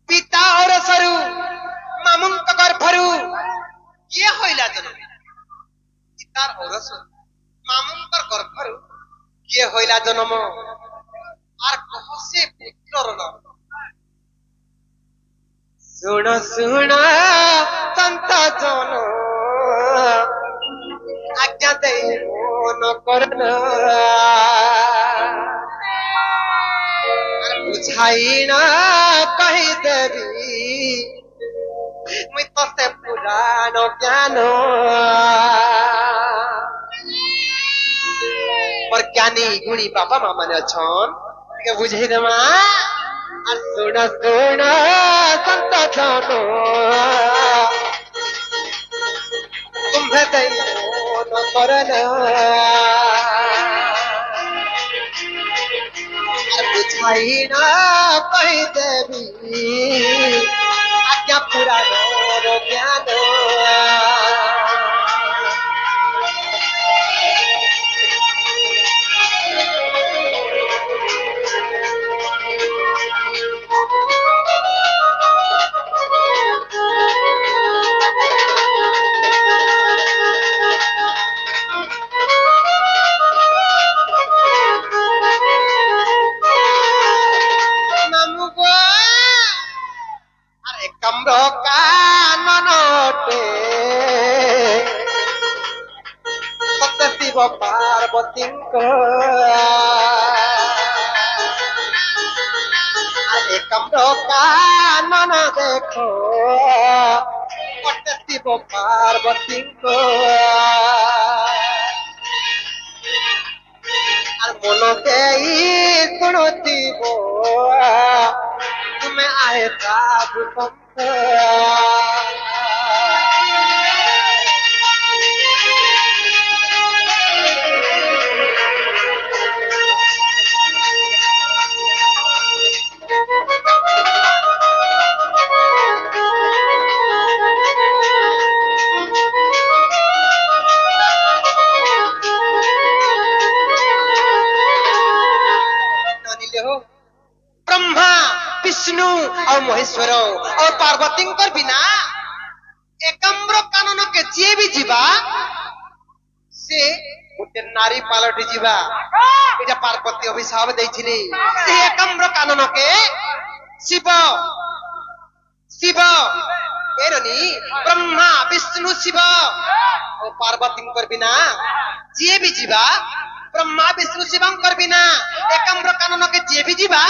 पिता और सरु मामुंक गर्भरु किए होइला जन्म पितार और सरु मामुंक गर्भरु किए होइला जन्म आर कहसे पुत्रर नाम सुन सुन संत जन आज्ञा दे न करन बुझाई न कही देवी मुई तोते पुराण ज्ञान पर ज्ञानी गुणी बापा मामा ने छन के बुझाई देमा और सुन सुन संत जन तुम्हें दे न करन बुझाई न कही देवी आज्ञा पुराण ज्ञान पार्वती कमरो कानन देखो शिव पार्वती को मन के सुनती वो तुम्हें आए साधु ब्रह्मा विष्णु और महेश्वर और पार्वती बिना एकम्र कानन के जी भी जीवा से गोटे नारी पालटी जीवा एटा पार्वती अभिशाप देइथिले से एकम्र कानन के शिव शिव एरनी ब्रह्मा विष्णु शिव और पार्वती बिना जी भी जीवा ब्रह्मा विष्णु शिवंकर बिना एकम्र कानन के जे भी जीवा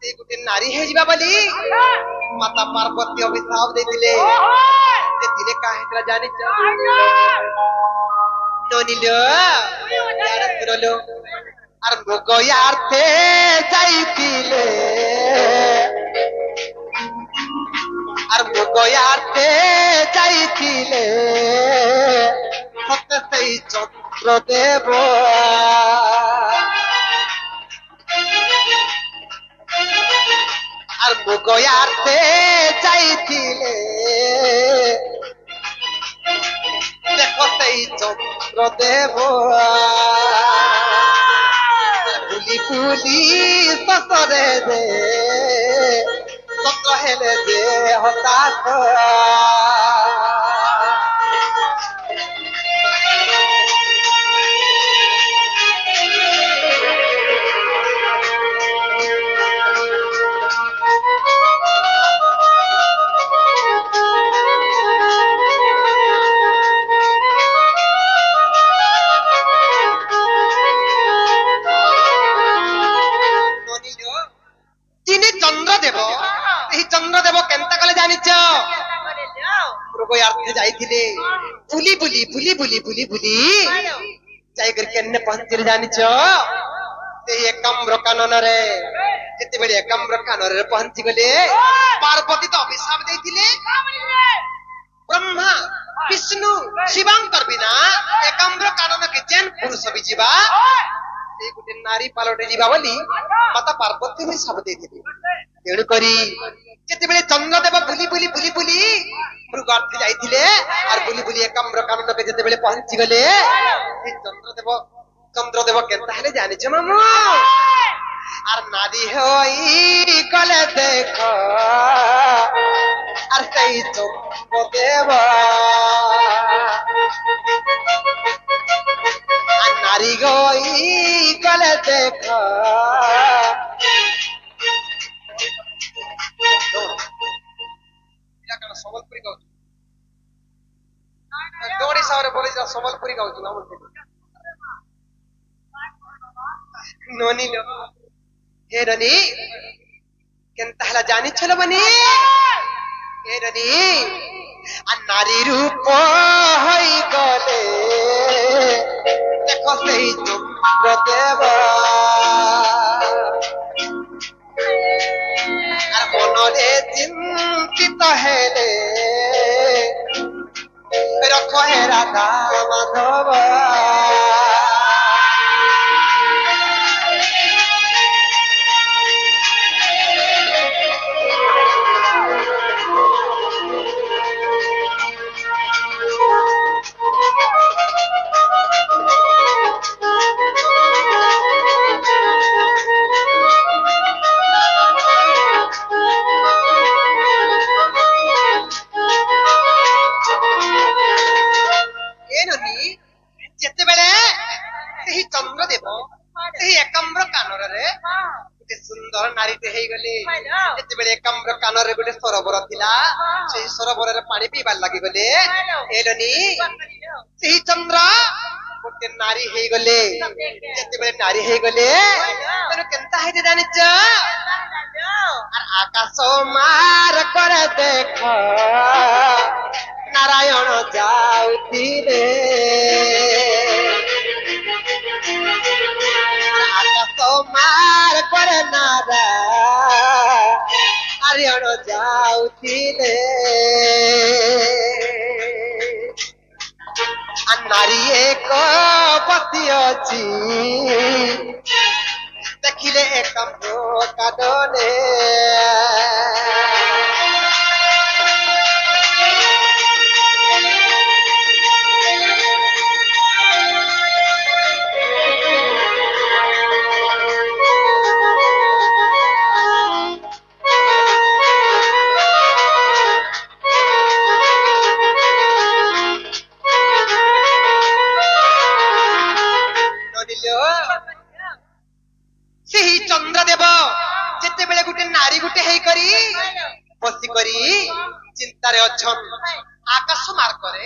से गोटे नारी हे जीवा बोली माता पार्वती अभिशाप देथिले जे दिले काहेतरा जानि ननिलो यार सुरलो आर भोगयार्थे जाइतिले आर भोगयार्थे जाइतिले सत्यई चंद्रदेव আর ভোগয়ার্থে চাইছিলে দেখো সেই চন্দ্রদেব ফুলি ফুলি সসরে দে চন্দ্র হেলে যে হতাশ जाइथिले बुली बुली बुली बुली बुली बुली जाय कर केन्ने पहुंचले जानिछ से एकम्र कानन रे जते बेले एकम्र कानन रे पहुंची गले पार्वती तो अभिशाप देथिले ब्रह्मा विष्णु शिवंकर बिना एकम्र कानन के जेन पुरुष भी जीवा से गुटे नारी पालटे जीवा बोली माता पार्वती भी सब देथिले तेणु करी जते बेले चंद्रदेव बुली बुली बुली बुली मृगार्थी जाइथिले और बुली बुली एकम्र कानन के जते बेले पहुंची गले चंद्रदेव केनता हेले जानि छ मामू और नारी होई गले देखो আর সেই চন্দ্রদেব আর নারী গই গলে দেখ ସମ୍ବଲପୁରୀ ଗାଉଛୁ ଦୌଡ଼ି ସାବରେ ବୋଲେ ସମ୍ବଲପୁରୀ ଗାଉଛୁ ନା ନନି ହେ ରନି କେନ୍ତା ହେଲା ଜାଣିଛ ଲ ବନି ହେ ରନି ଆ ନାରୀ ରୂପ ହୋଇଗଲେ ଦେଖ ସେଇ ଚନ୍ଦ୍ରଦେବ আর মনরে চিন্তিত হেলে রখ হে রাধা মাধব ଯେତେବେଳେ ସେହି ଚନ୍ଦ୍ରଦେବ ସେହି ଏକାମ୍ର କାନରରେ ଗୋଟେ ସୁନ୍ଦର ନାରୀଟେ ହେଇଗଲେ ଯେତେବେଳେ ଏକାମ୍ର କାନରେ ଗୋଟେ ସରୋବର ଥିଲା ସେଇ ସରୋବରରେ ପାଣି ପିଇବାର ଲାଗିଗଲେ ଏଲନି ସେହି ଚନ୍ଦ୍ର ଗୋଟେ ନାରୀ ହେଇଗଲେ ଯେତେବେଳେ ନାରୀ ହେଇଗଲେ ତେଣୁ କେନ୍ତା ହେଇଛି ଜାଣିଛ আর আকাশ মার করে দেখ নারায়ণ যাউতিরে আকাশ মার করে নারায়ণ যাউতিরে আর নারী এক পতি অছি দেখিলে একাম্র কাদনে ସେହି ଚନ୍ଦ୍ରଦେବ ଯେତେବେଳେ ଗୋଟେ ନାରୀ ଗୋଟେ ହେଇକରି ବସିକରି ଚିନ୍ତାରେ ଅଛନ୍ ଆକାଶ ମାର୍ଗରେ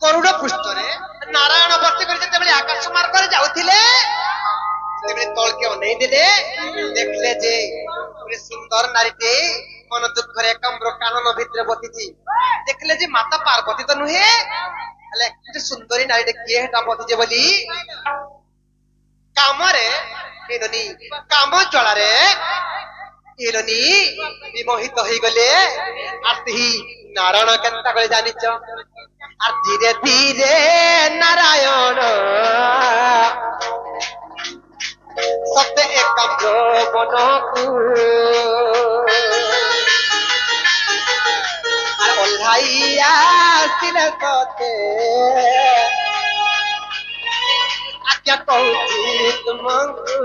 କରୁଡ଼ ପୃଷ୍ଠରେ ନାରାୟଣ ବସିକରି ଯେତେବେଳେ ଆକାଶ ମାର୍ଗରେ ଯାଉଥିଲେ ସେତେବେଳେ ତଳକେ ଅନେଇ ଦେଲେ ଦେଖିଲେ ଯେ ଗୋଟେ ସୁନ୍ଦର ନାରୀଟେ ମନ ଦୁଃଖରେ ଏକାମ୍ର କାନନ ଭିତରେ ବସିଛି ଦେଖିଲେ ଯେ ମାତା ପାର୍ବତୀ ତ ନୁହେଁ ହେଲେ ଗୋଟେ ସୁନ୍ଦରୀ ନାରୀଟେ କିଏ ହେଟା ବସିଛେ ବୋଲି କାମରେ ଏଲନି କାମ ଜ୍ୱାଳାରେ ଏଲନି ବିମୋହିତ ହେଇଗଲେ আর ସେହି নারায়ণ কেন্তা করে জানিছ আর ধীরে ধীরে নারায়ণ সত্য একাম্র বনকু আর ওল্লাইয়া আসিলে সতে আজ্ঞা কହୁছি তুমକୁ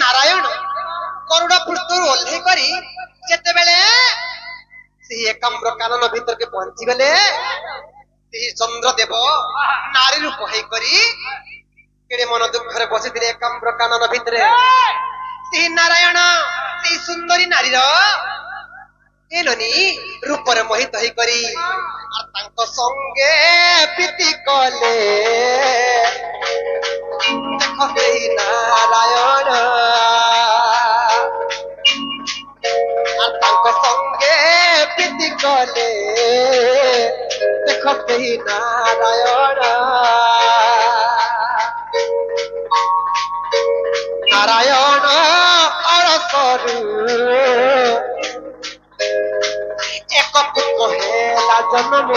ନାରାୟଣ କରୁଡ଼ା ପୃଷ୍ଠରୁ ଓହ୍ଲେଇ କରି ଯେତେବେଳେ ସେହି ଏକାମ୍ର କାନନ ଭିତରକେ ପହଞ୍ଚିଗଲେ ସେହି ଚନ୍ଦ୍ରଦେବ ନାରୀ ରୂପ ହେଇକରି କେଡ଼େ ମନ ଦୁଃଖରେ ବସିଥିଲେ ଏକାମ୍ର କାନନ ଭିତରେ ସେହି ନାରାୟଣ ସେହି ସୁନ୍ଦରୀ ନାରୀର ଏଲନି ରୂପରେ ମୋହିତ ହେଇକରି আর ତାଙ୍କ ସଙ୍ଗେ ପ୍ରୀତି କଲେ ଦେଖ ସେହି ନାରାୟଣ আর ତାଙ୍କ সঙ্গে প্রীতি কলে দেখ সেই নারায়ণ নারায়ণ অরসরু এক পুত্র হেলা জন্ম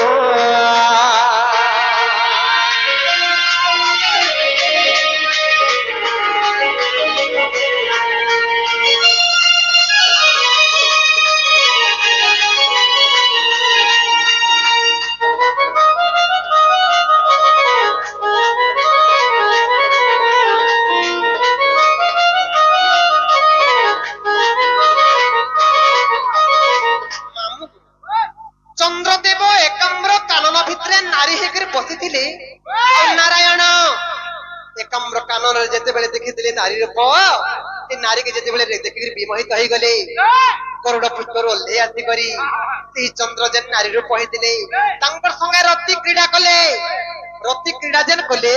कानन जेते बेले देखिथिले नारी रूप ए नारी के जेते बेले देखि विमोहित होई गले करोड़ पुष्पर ओल्हे आसी करी ती चंद्र जेन नारी रूप होइतिले तांकर संगे रति क्रीड़ा कले रति क्रीड़ा जेन कले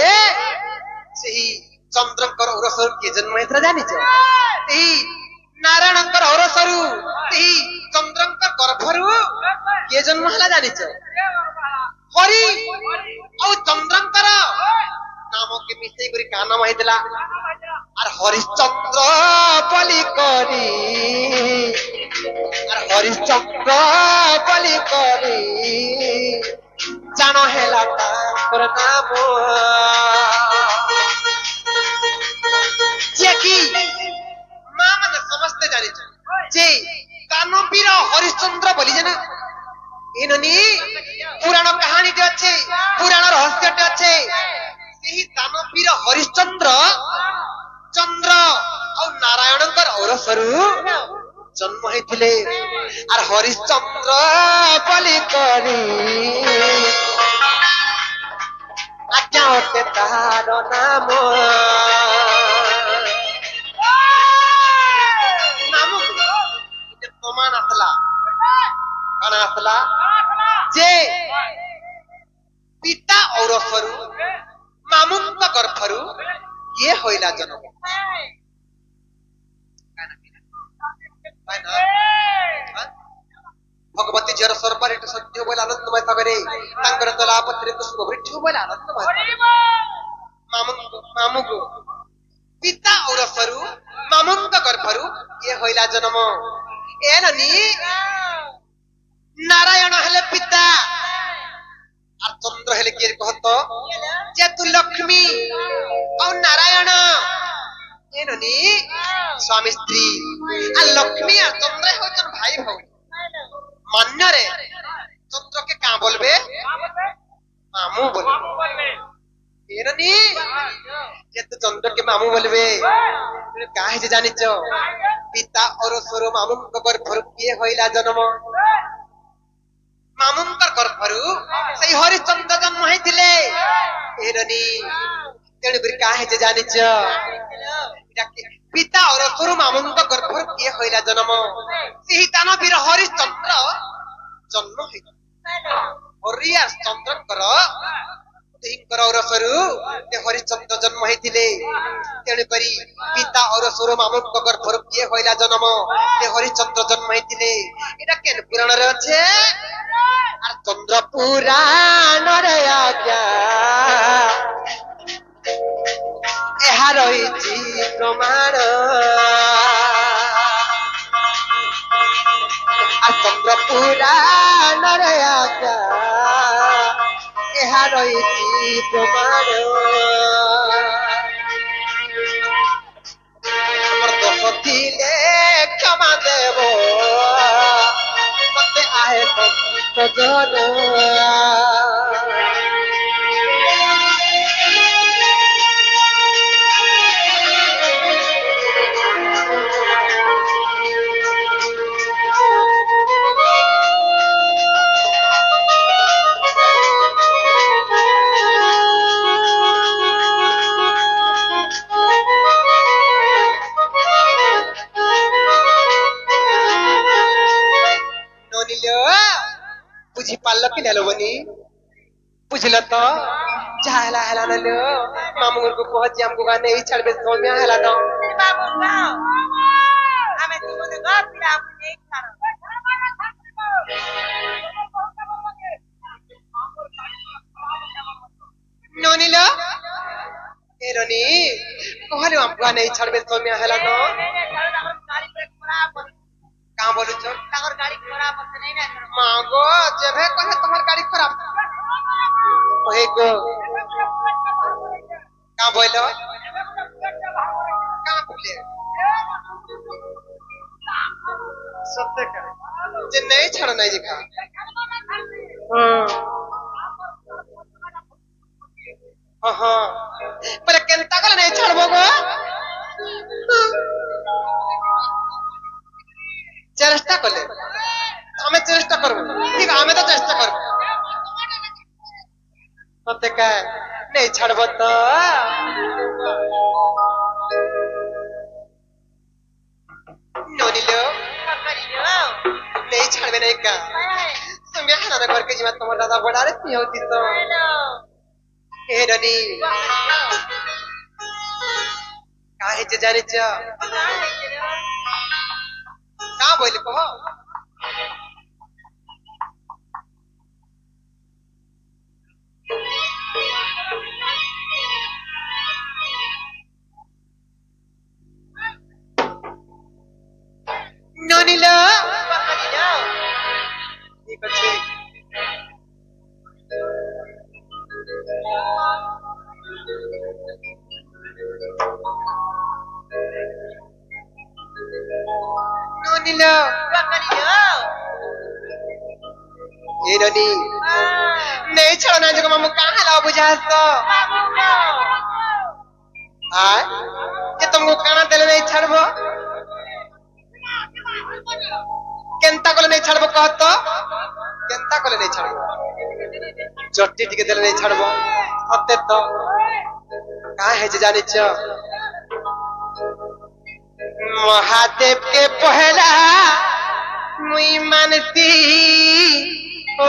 सेही चंद्रकर औरसरु के जन्म हेतरा जानि छ एही नारायणकर औरसरु एही चंद्रकर गर्भरु के जन्म हला जानि छ हरि औ चंद्रकर नाम के मिसई करी का नाम हेतला आर हरिश्चंद्र बलि करी आर हरिश्चंद्र बलि करी जानो हेला ताकर नाम जे की मां माने समझते जानि छ जे कानपीर हरिश्चंद्र बोली जना एननी पुराण कहानी टे अच्छे पुराण रहस्य टे अच्छे सेही दानवीर हरिश्चंद्र चंद्र और नारायणकर औरसरु जन्म हेथिले आर हरिश्चंद्र बलि करी आज्ञा होते तार नाम नाम प्रमाण असला काना असला जे पिता औरसरु मामुंत गर्भरु ये होइला जन्म भगवती जर सरपर एट सत्य बोल आनंदमय थगरे तांकर तलापत्रे कुसुम वृक्ष बोल आनंदमय मामुक पिता औरसरु मामुंत गर्भरु ये होइला जन्म एननी नारायण हेले पिता और चंद्र हेले के कहत जे तू लक्ष्मी और नारायण एननी स्वामी स्त्री आ लक्ष्मी और चंद्र होचन भाई भौणी मान्य रे चंद्र के का बोलबे मामू बोलबे एननी जे तू चंद्र के मामू बोलबे काहे जे जानि छ पिता और स्वरो मामू को गर्भरु के होइला जन्म मामुंकर गर्भरु सही हरिश्चंद्र जन्म हेथिले एरनी तेणु करी काहे जे जानि छ पिता और स्वरो मामुंकर गर्भरु के होइला जन्म सेही दानवीर हरिश्चंद्र जन्म हेथिले हरिया चंद्रकर तेहिंकर औरसरु ते हरिश्चंद्र जन्म हेथिले तेणु करी पिता और स्वरो मामुंकर गर्भरु के होइला जन्म ते हरिश्चंद्र जन्म हेथिले एटा केन पुराण रे अछि আর চন্দ্র পুরাণরে আজ্ঞা এহা রহিছি প্রমাণ আর চন্দ্র পুরাণরে আজ্ঞা এহা রহিছি প্রমাণ আমার দোষ দিলে ক্ষমা দেব মতে আহে सजना बुझी पाल कि नेलो बनी बुझल तो जाला हला नलो मामुर को पहुंच हमको गाने ही छड़बे तो में हला दो बाबू गाओ हमें तुम ने घर पिला अपने एक खाना नोनीलो एरोनी कहले हमको गाने ही छड़बे तो में हला दो गाड़ी पे खराब का बोलु छ तोहर गाड़ी खराब होत नहीं ना मागो जेबे कहे तोहर गाड़ी खराब ओहे गो का बोलो का बोले सत्य करे जे नहीं छड़ नहीं जी का हां हां पर केनता कल नहीं छड़बो गो चेष्टा कले हमें चेष्टा करबो ठीक हमें तो चेष्टा करबो सत्य का नहीं छड़बो तो जीवा तुम दादा बड़ा रे पी होती तो ए रनी काहे जे जाने छ का बोले कहो ननिला ठीक আছে ननिला ये ननी नहीं छोड़ना जो मामू कहां ला बुझास तो हां ये तुमको काना देले नहीं छड़बो केंता कोले नहीं छड़बो कहत तो केंता कोले नहीं छड़बो जट्टी टिके देले नहीं छड़बो सत्य तो का है जे जानि छ महादेव के पहला मुई मानती ओ